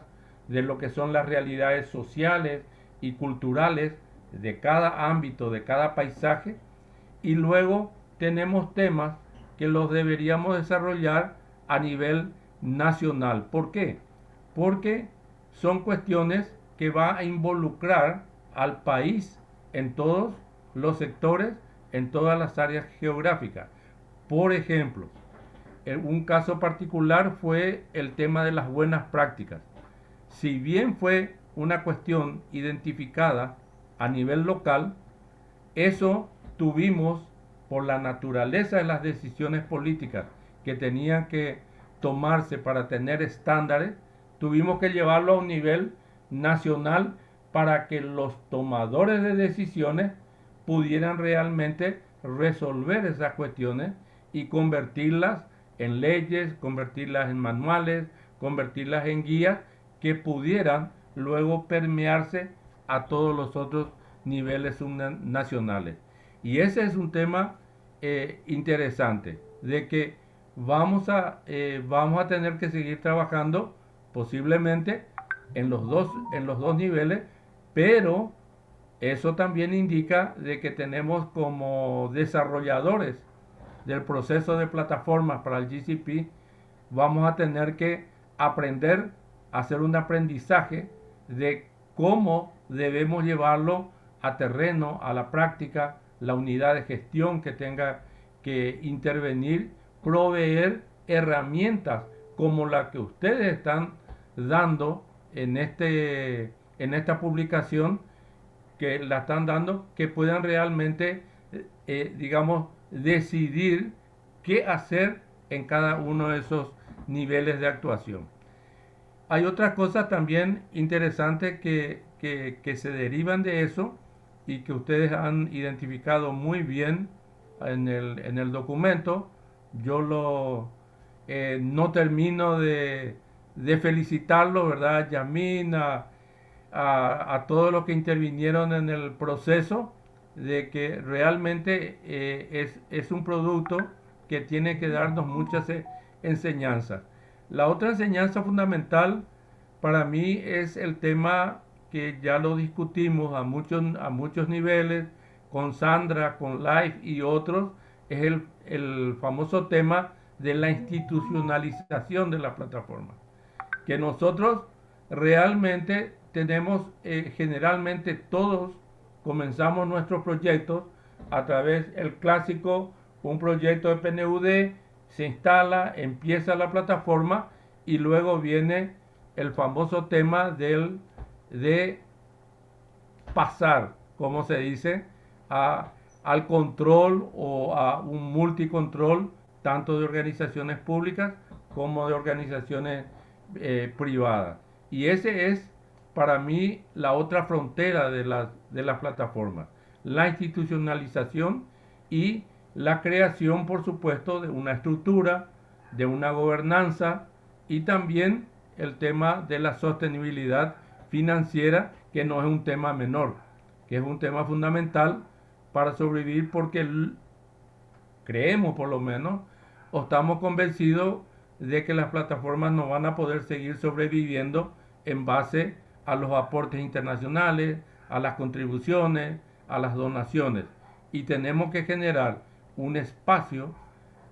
de lo que son las realidades sociales y culturales de cada ámbito, de cada paisaje, y luego tenemos temas que los deberíamos desarrollar a nivel nacional. ¿Por qué? Porque son cuestiones que va a involucrar al país en todos los sectores, en todas las áreas geográficas. Por ejemplo, un caso particular fue el tema de las buenas prácticas. Si bien fue una cuestión identificada a nivel local, eso tuvimos, por la naturaleza de las decisiones políticas que tenían que tomarse para tener estándares, tuvimos que llevarlo a un nivel nacional para que los tomadores de decisiones pudieran realmente resolver esas cuestiones y convertirlas en leyes, convertirlas en manuales, convertirlas en guías que pudieran luego permearse a todos los otros niveles subnacionales. Y ese es un tema interesante, de que vamos a tener que seguir trabajando posiblemente en los dos niveles, pero eso también indica de que tenemos como desarrolladores del proceso de plataformas para el GCP, vamos a tener que aprender a hacer un aprendizaje de cómo debemos llevarlo a terreno, a la práctica, la unidad de gestión que tenga que intervenir, proveer herramientas como la que ustedes están dando en esta publicación, que la están dando, que puedan realmente, digamos, decidir qué hacer en cada uno de esos niveles de actuación. Hay otras cosas también interesantes que se derivan de eso y que ustedes han identificado muy bien en el documento. Yo no termino de felicitarlo, ¿verdad? Yamina, a todos los que intervinieron en el proceso, de que realmente es un producto que tiene que darnos muchas enseñanzas. La otra enseñanza fundamental para mí es el tema que ya lo discutimos a muchos niveles, con Sandra, con Life y otros, es el famoso tema de la institucionalización de la plataforma, que nosotros realmente tenemos, generalmente todos comenzamos nuestros proyectos a través del clásico, un proyecto de PNUD, se instala, empieza la plataforma y luego viene el famoso tema de pasar, como se dice, al control o a un multicontrol tanto de organizaciones públicas como de organizaciones privadas. Y ese es para mí la otra frontera de las plataformas, la institucionalización y la creación, por supuesto, de una estructura, de una gobernanza y también el tema de la sostenibilidad financiera, que no es un tema menor, que es un tema fundamental para sobrevivir, porque creemos por lo menos, o estamos convencidos de que las plataformas no van a poder seguir sobreviviendo en base a los aportes internacionales, a las contribuciones, a las donaciones. Y tenemos que generar un espacio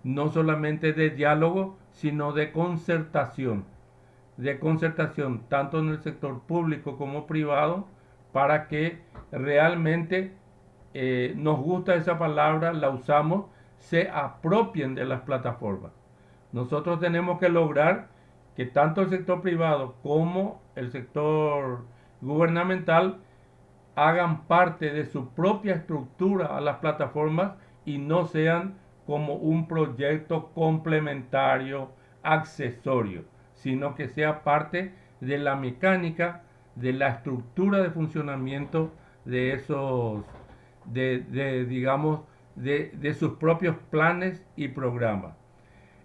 no solamente de diálogo, sino de concertación tanto en el sector público como privado, para que realmente, nos gusta esa palabra, la usamos, se apropien de las plataformas. Nosotros tenemos que lograr que tanto el sector privado como el sector gubernamental hagan parte de su propia estructura a las plataformas y no sean como un proyecto complementario, accesorio, sino que sea parte de la mecánica, de la estructura de funcionamiento de esos, digamos, de sus propios planes y programas.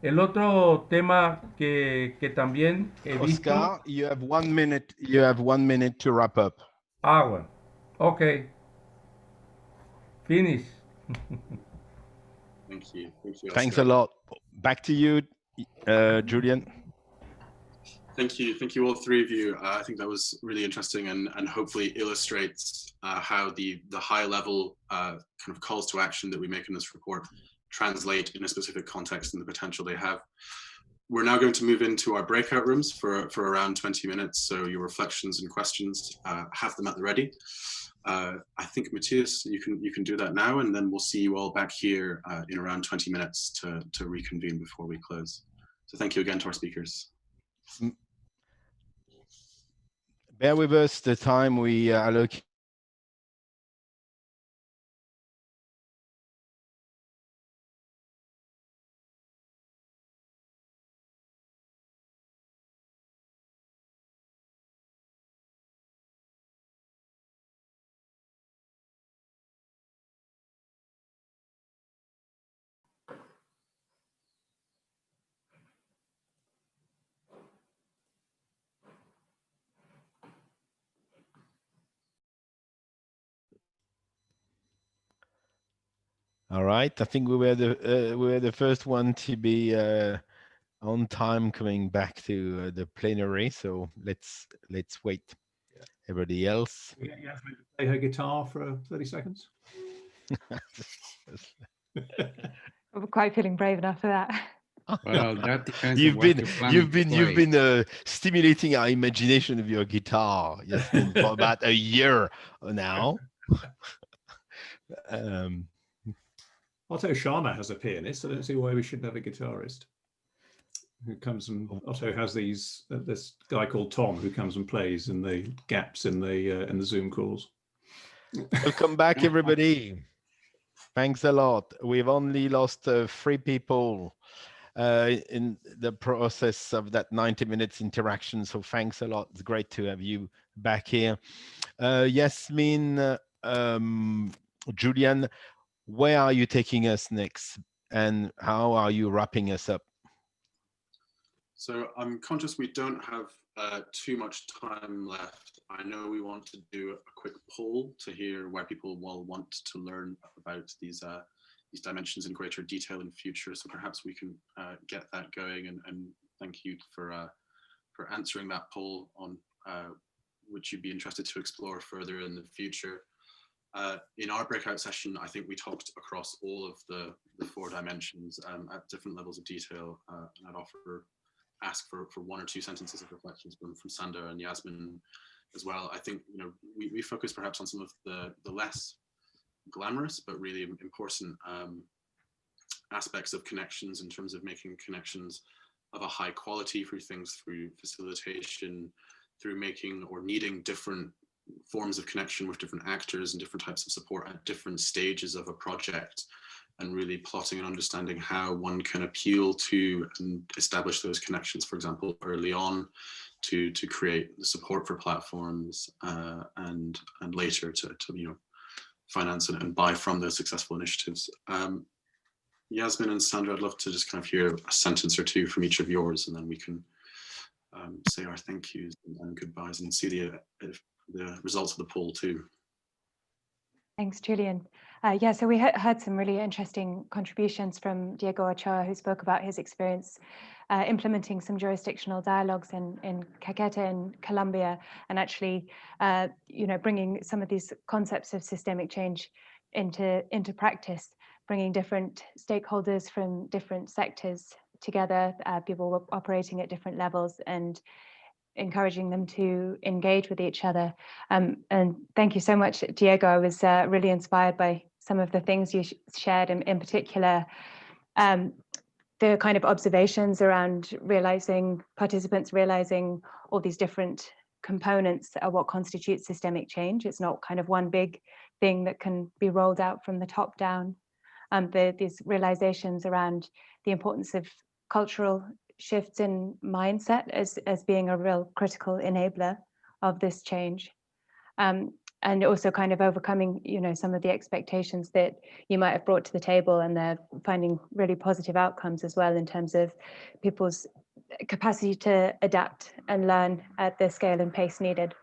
El otro tema que también he visto... Oscar, you have 1 minute. You have 1 minute to wrap up. Well, okay. Finish. Thank you. Thank you, Thanks a Oscar. lot. Back to you, Julian. Thank you. Thank you, all three of you. I think that was really interesting and hopefully illustrates how the high level kind of calls to action that we make in this report translate in a specific context and the potential they have. We're now going to move into our breakout rooms for around 20 minutes. So your reflections and questions, have them at the ready. I think, Matthias, you can do that now, and then we'll see you all back here in around 20 minutes to reconvene before we close. So thank you again to our speakers. Bear with us the time we allocate. All right. I think we were the first one to be on time coming back to the plenary. So let's wait. Yeah. Everybody else. We get Yasmin to play her guitar for 30 seconds. I'm quite feeling brave enough for that. Well, that depends on what you're planning to you've play. been stimulating our imagination of your guitar, Yasmin, for about a year now. Otto Sharma has a pianist. I don't see why we shouldn't have a guitarist who comes and Otto has these this guy called Tom who comes and plays in the gaps in the Zoom calls. Welcome back, everybody. Thanks a lot. We've only lost 3 people in the process of that 90 minutes interaction. So thanks a lot. It's great to have you back here. Yasmin, Julian, where are you taking us next? And how are you wrapping us up? So I'm conscious we don't have too much time left. I know we want to do a quick poll to hear where people will want to learn about these dimensions in greater detail in future. So perhaps we can get that going. And thank you for answering that poll on which you'd be interested to explore further in the future. In our breakout session, I think we talked across all of the 4 dimensions at different levels of detail. And I'd ask for 1 or 2 sentences of reflections from Sander and Yasmin as well. I think we focus perhaps on some of the less glamorous but really important aspects of connections in terms of making connections of a high quality through facilitation, through making or needing different forms of connection with different actors and different types of support at different stages of a project, and really plotting and understanding how one can appeal to and establish those connections, for example, early on to create the support for platforms and later to finance and buy from those successful initiatives. Yasmin and Sandra, I'd love to just kind of hear a sentence or 2 from each of yours, and then we can say our thank yous and goodbyes and see the results of the poll too. Thanks, Julian. Yeah, so we heard some really interesting contributions from Diego Ochoa, who spoke about his experience implementing some jurisdictional dialogues in Caqueta in Colombia, and actually, bringing some of these concepts of systemic change into practice, bringing different stakeholders from different sectors together, people operating at different levels, and encouraging them to engage with each other. And thank you so much, Diego. I was really inspired by some of the things you shared, in particular, the kind of observations around participants realizing all these different components are what constitutes systemic change. It's not kind of one big thing that can be rolled out from the top down. These realizations around the importance of cultural shifts in mindset as being a real critical enabler of this change, and also kind of overcoming some of the expectations that you might have brought to the table, and they're finding really positive outcomes as well in terms of people's capacity to adapt and learn at the scale and pace needed.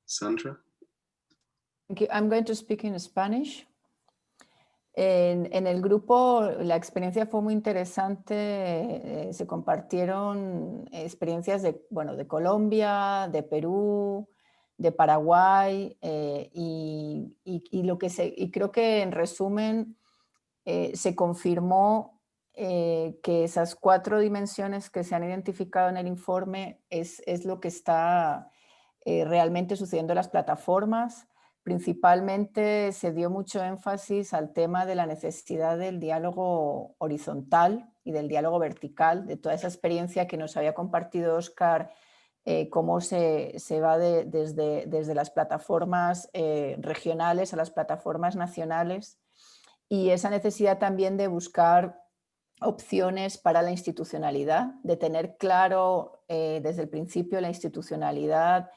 Sandra? Thank you. I'm going to speak in Spanish. En el grupo la experiencia fue muy interesante, se compartieron experiencias de Colombia, de Perú, de Paraguay, y creo que en resumen se confirmó que esas 4 dimensiones que se han identificado en el informe es lo que está realmente sucediendo en las plataformas. Principalmente se dio mucho énfasis al tema de la necesidad del diálogo horizontal y del diálogo vertical, de toda esa experiencia que nos había compartido Óscar, cómo se va desde las plataformas regionales a las plataformas nacionales, y esa necesidad también de buscar opciones para la institucionalidad, de tener claro desde el principio la institucionalidad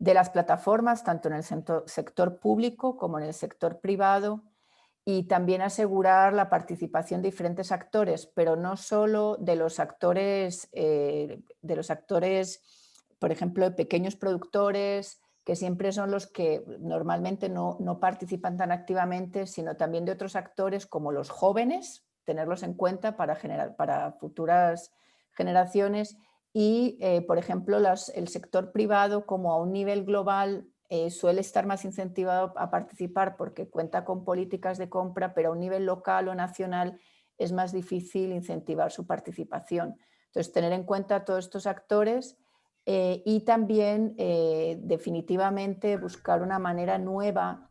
de las plataformas, tanto en el sector público como en el sector privado, y también asegurar la participación de diferentes actores, pero no solo de los actores, por ejemplo, de pequeños productores, que siempre son los que normalmente no participan tan activamente, sino también de otros actores como los jóvenes, tenerlos en cuenta para futuras generaciones y, por ejemplo, el sector privado, como a un nivel global suele estar más incentivado a participar porque cuenta con políticas de compra, pero a un nivel local o nacional es más difícil incentivar su participación. Entonces, tener en cuenta todos estos actores y también definitivamente buscar una manera nueva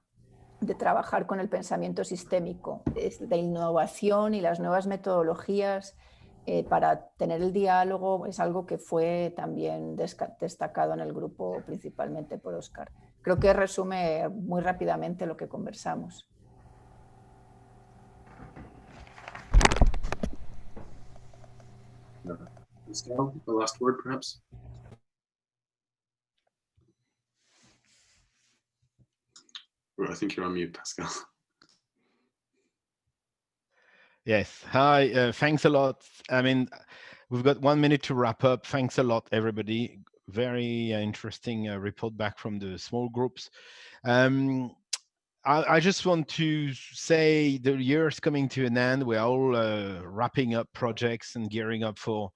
de trabajar con el pensamiento sistémico, de innovación y las nuevas metodologías para tener el diálogo es algo que fue también destacado en el grupo principalmente por Óscar. Creo que resume muy rápidamente lo que conversamos. Pascal, the last word, perhaps. I think you're on mute, Pascal. Yes. Hi. Thanks a lot. I mean, we've got 1 minute to wrap up. Thanks a lot, everybody. Very interesting report back from the small groups. I just want to say the year is coming to an end. We're all wrapping up projects and gearing up for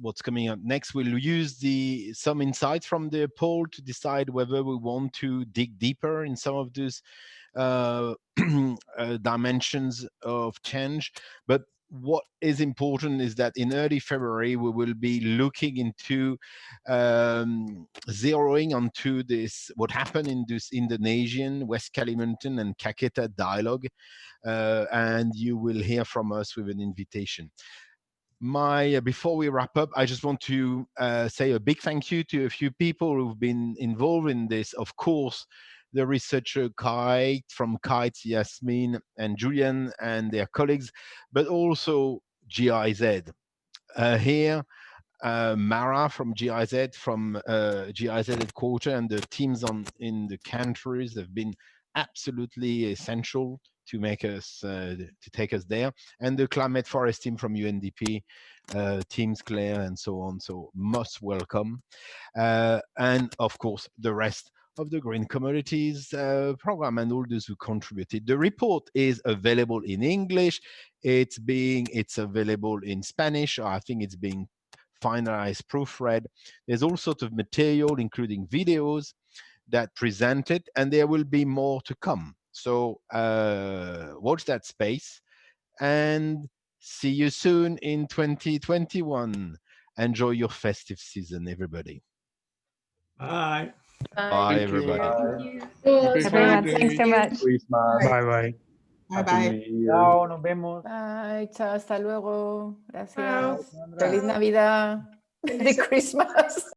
what's coming up next. We'll use some insights from the poll to decide whether we want to dig deeper in some of these dimensions of change. But what is important is that in early February, we will be looking into zeroing onto this, what happened in this Indonesian, West Kalimantan and Kaketa dialogue. And you will hear from us with an invitation. Before we wrap up, I just want to say a big thank you to a few people who've been involved in this. Of course, the researcher from KITE, Yasmin and Julian and their colleagues, but also GIZ. Here, Mara from GIZ, from GIZ headquarters, and the teams in the countries have been absolutely essential to make us to take us there, and the climate forest team from UNDP, teams Claire and so on. So most welcome, and of course the rest of the Green Commodities program and all those who contributed. The report is available in English. It's available in Spanish. I think it's being finalized, proofread. There's all sorts of material, including videos that present it, and there will be more to come. So watch that space and see you soon in 2021. Enjoy your festive season, everybody. Bye. Bye, everybody. Thank you. Everyone, thanks so much. Bye bye. Bye bye. Chao, nos vemos. Bye, chao, hasta luego. Gracias. Chao. Feliz Navidad. Merry Christmas.